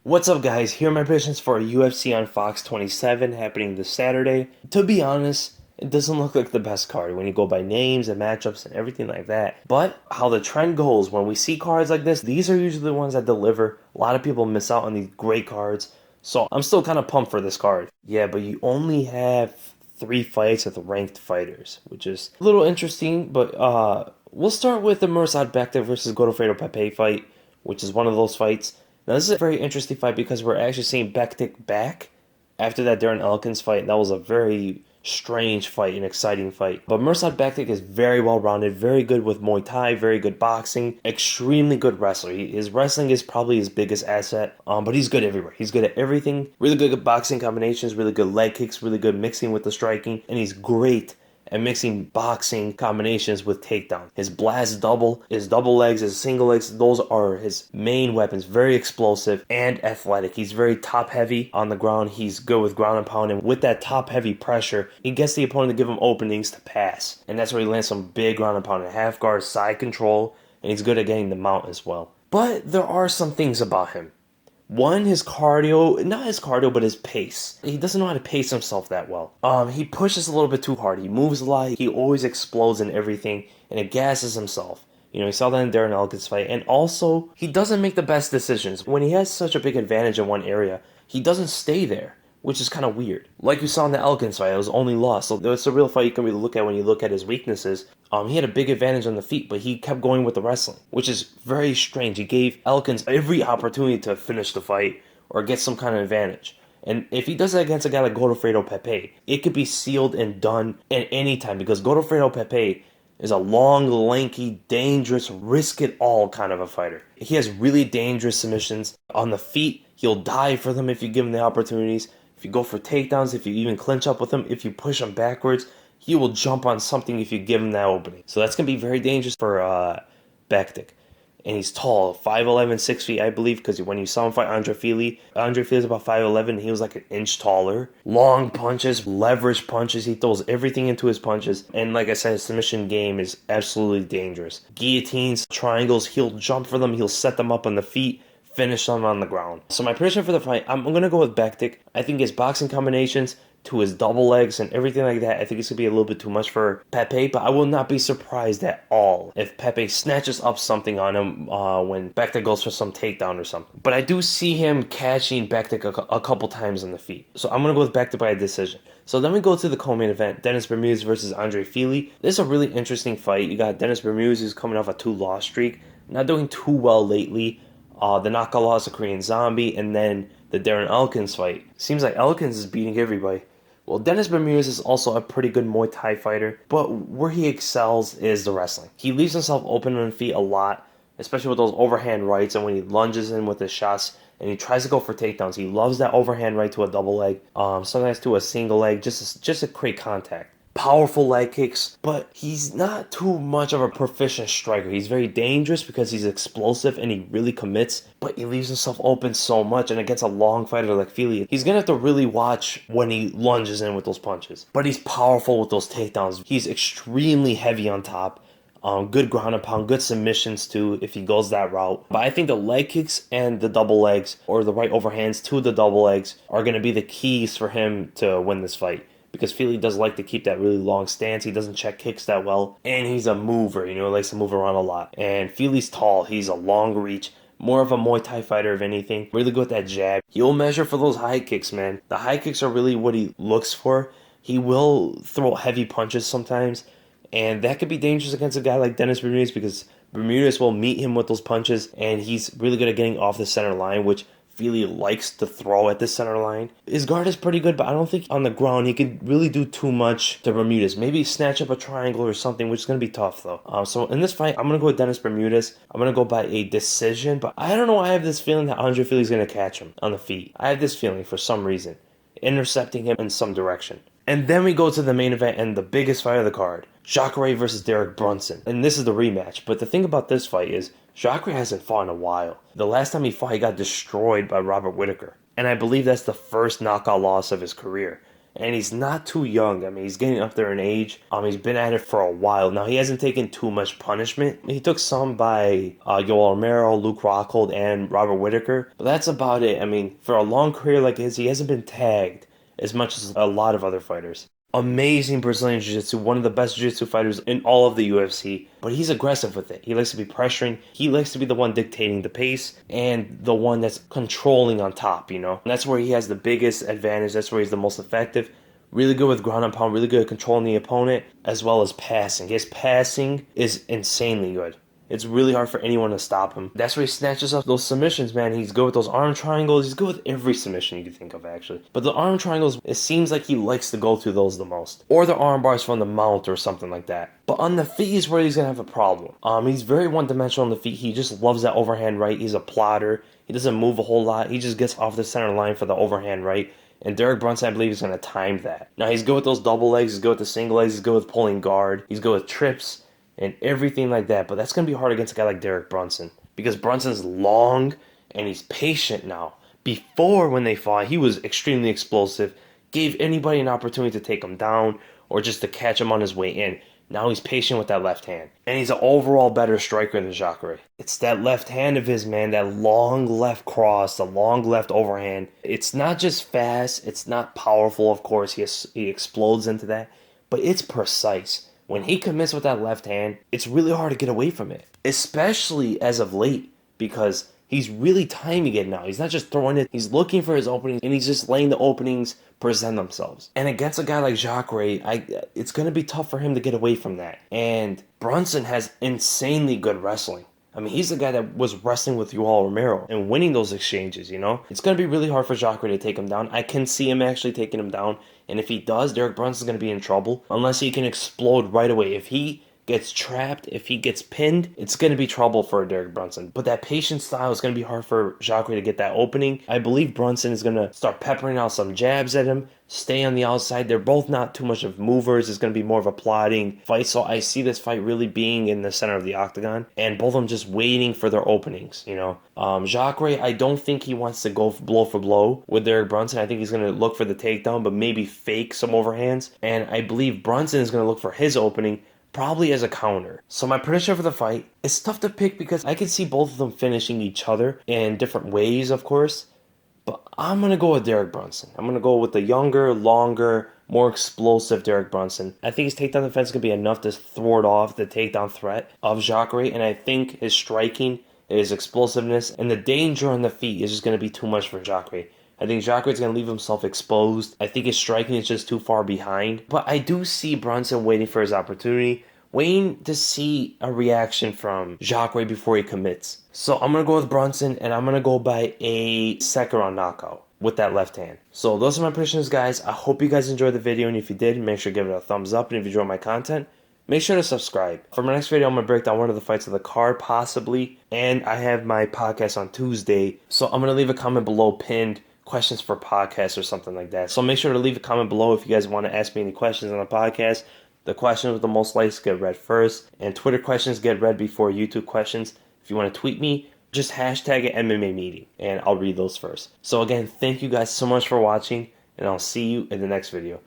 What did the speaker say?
What's up, guys? Here are my predictions for UFC on Fox 27 happening this Saturday. To be honest, it doesn't look like the best card when you go by names and matchups and everything like that. But how the trend goes when we see cards like this, these are usually the ones that deliver. A lot of people miss out on these great cards. So I'm still kind of pumped for this card. Yeah, but you only have 3 fights with ranked fighters, which is a little interesting. But we'll start with the Mirsad Bektic versus Godofredo Pepe fight, which is one of those fights. Now, this is a very interesting fight because we're actually seeing Backtick back after that Darren Elkins fight. That was a very strange fight, an exciting fight. But Mirsad Bektic is very well rounded, very good with Muay Thai, very good boxing, extremely good wrestler. His wrestling is probably his biggest asset, but he's good everywhere. He's good at everything. Really good at boxing combinations, really good leg kicks, really good mixing with the striking, and he's great and mixing boxing combinations with takedown. His blast double, his double legs, his single legs, those are his main weapons. Very explosive and athletic. He's very top heavy on the ground. He's good with ground and pound, and with that top heavy pressure, he gets the opponent to give him openings to pass. And that's where he lands some big ground and pound and half guard, side control, and he's good at getting the mount as well. But there are some things about him. One, his cardio, not his cardio, but his pace. He doesn't know how to pace himself that well. He pushes a little bit too hard. He moves a lot. He always explodes in everything, and it gasses himself. You know, he saw that in Darren Elkins' fight. And also, he doesn't make the best decisions. When he has such a big advantage in one area, he doesn't stay there, which is kind of weird. Like you saw in the Elkins fight, it was only loss. So it's a real fight you can really look at when you look at his weaknesses. He had a big advantage on the feet, but he kept going with the wrestling, which is very strange. He gave Elkins every opportunity to finish the fight or get some kind of advantage. And if he does that against a guy like Godofredo Pepe, it could be sealed and done at any time because Godofredo Pepe is a long, lanky, dangerous, risk-it-all kind of a fighter. He has really dangerous submissions. On the feet, he'll die for them if you give him the opportunities. If you go for takedowns, if you even clinch up with him, if you push him backwards, he will jump on something if you give him that opening. So that's going to be very dangerous for Backtick. And he's tall, 5'11", 6 feet, I believe, because when you saw him fight Andre Fili is about 5'11", and he was like an inch taller. Long punches, leverage punches, he throws everything into his punches. And like I said, his submission game is absolutely dangerous. Guillotines, triangles, he'll jump for them, he'll set them up on the feet, finish them on the ground. So my prediction for the fight, I'm going to go with Backtick. I think his boxing combinations to his double legs and everything like that, I think it's going to be a little bit too much for Pepe, but I will not be surprised at all if Pepe snatches up something on him when Backtick goes for some takedown or something. But I do see him catching Backtick a couple times on the feet. So I'm going to go with Backtick by a decision. So then we go to the co-main event, Dennis Bermudez versus Andre Fili. This is a really interesting fight. You got Dennis Bermudez, who's coming off a 2-loss streak, not doing too well lately. The knockout loss of Korean Zombie, and then the Darren Elkins fight. Seems like Elkins is beating everybody. Well, Dennis Bermudez is also a pretty good Muay Thai fighter, but where he excels is the wrestling. He leaves himself open on the feet a lot, especially with those overhand rights, and when he lunges in with his shots, and he tries to go for takedowns. He loves that overhand right to a double leg, sometimes to a single leg, just to create contact. Powerful leg kicks, but he's not too much of a proficient striker. He's very dangerous because he's explosive and he really commits, but he leaves himself open so much, and against a long fighter like Fili, he's gonna have to really watch when he lunges in with those punches. But he's powerful with those takedowns. He's extremely heavy on top. Good ground and pound, good submissions too if he goes that route. But I think the leg kicks and the double legs, or the right overhands to the double legs, are going to be the keys for him to win this fight. Because Fili does like to keep that really long stance. He doesn't check kicks that well. And he's a mover, he likes to move around a lot. And Fili's tall, he's a long reach. More of a Muay Thai fighter, if anything. Really good with that jab. He'll measure for those high kicks, man. The high kicks are really what he looks for. He will throw heavy punches sometimes. And that could be dangerous against a guy like Dennis Bermudez because Bermudez will meet him with those punches, and he's really good at getting off the center line, which Fili likes to throw at the center line. His guard is pretty good, but I don't think on the ground he could really do too much to Bermudez. Maybe snatch up a triangle or something, which is going to be tough, though. So in this fight, I'm going to go with Dennis Bermudez. I'm going to go by a decision, but I don't know. I have this feeling that Andre Fili is going to catch him on the feet. I have this feeling for some reason, intercepting him in some direction. And then we go to the main event and the biggest fight of the card, Jacare versus Derek Brunson. And this is the rematch. But the thing about this fight is Jacare hasn't fought in a while. The last time he fought, he got destroyed by Robert Whittaker. And I believe that's the first knockout loss of his career. And he's not too young. I mean, he's getting up there in age. He's been at it for a while now. He hasn't taken too much punishment. He took some by Yoel Romero, Luke Rockhold, and Robert Whittaker. But that's about it. I mean, for a long career like his, he hasn't been tagged as much as a lot of other fighters. Amazing Brazilian Jiu-Jitsu, one of the best Jiu-Jitsu fighters in all of the UFC. But he's aggressive with it. He likes to be pressuring. He likes to be the one dictating the pace and the one that's controlling on top, you know? And that's where he has the biggest advantage. That's where he's the most effective. Really good with ground and pound, really good at controlling the opponent, as well as passing. His passing is insanely good. It's really hard for anyone to stop him. That's where he snatches up those submissions, man. He's good with those arm triangles. He's good with every submission you can think of, actually. But the arm triangles, it seems like he likes to go through those the most. Or the arm bars from the mount or something like that. But on the feet is where he's going to have a problem. He's very one-dimensional on the feet. He just loves that overhand right. He's a plotter. He doesn't move a whole lot. He just gets off the center line for the overhand right. And Derek Brunson, I believe, is going to time that. Now, he's good with those double legs. He's good with the single legs. He's good with pulling guard. He's good with trips and everything like that. But that's going to be hard against a guy like Derek Brunson. Because Brunson's long and he's patient now. Before, when they fought, he was extremely explosive. Gave anybody an opportunity to take him down or just to catch him on his way in. Now he's patient with that left hand. And he's an overall better striker than Jacare. It's that left hand of his, man. That long left cross, the long left overhand. It's not just fast. It's not powerful, of course. He explodes into that. But it's precise. When he commits with that left hand, it's really hard to get away from it. Especially as of late. Because he's really timing it now. He's not just throwing it. He's looking for his openings. And he's just letting the openings present themselves. And against a guy like Jacare, it's going to be tough for him to get away from that. And Bronson has insanely good wrestling. I mean, he's the guy that was wrestling with Yoel Romero and winning those exchanges, you know? It's going to be really hard for Jacare to take him down. I can see him actually taking him down. And if he does, Derek Brunson's going to be in trouble. Unless he can explode right away. If he gets trapped, if he gets pinned, it's going to be trouble for Derek Brunson. But that patient style is going to be hard for Jacare to get that opening. I believe Brunson is going to start peppering out some jabs at him, stay on the outside. They're both not too much of movers. It's going to be more of a plodding fight. So I see this fight really being in the center of the octagon and both of them just waiting for their openings, you know. Jacare, I don't think he wants to go blow for blow with Derek Brunson. I think he's going to look for the takedown, but maybe fake some overhands. And I believe Brunson is going to look for his opening, probably as a counter. So my prediction for the fight, it's tough to pick because I can see both of them finishing each other in different ways, of course. But I'm going to go with Derek Brunson. I'm going to go with the younger, longer, more explosive Derek Brunson. I think his takedown defense is going to be enough to thwart off the takedown threat of Jacare. And I think his striking, his explosiveness, and the danger on the feet is just going to be too much for Jacare. I think Jacare is going to leave himself exposed. I think his striking is just too far behind. But I do see Brunson waiting for his opportunity, waiting to see a reaction from Jacare before he commits. So I'm going to go with Brunson, and I'm going to go by a second round knockout with that left hand. So those are my predictions, guys. I hope you guys enjoyed the video, and if you did, make sure to give it a thumbs up. And if you enjoyed my content, make sure to subscribe. For my next video, I'm going to break down one of the fights of the card, possibly. And I have my podcast on Tuesday. So I'm going to leave a comment below pinned, questions for podcasts or something like that. So make sure to leave a comment below if you guys want to ask me any questions on the podcast. The questions with the most likes get read first, and Twitter questions get read before YouTube questions. If you want to tweet me, just hashtag it MMA meeting, and I'll read those first. So again, thank you guys so much for watching, and I'll see you in the next video.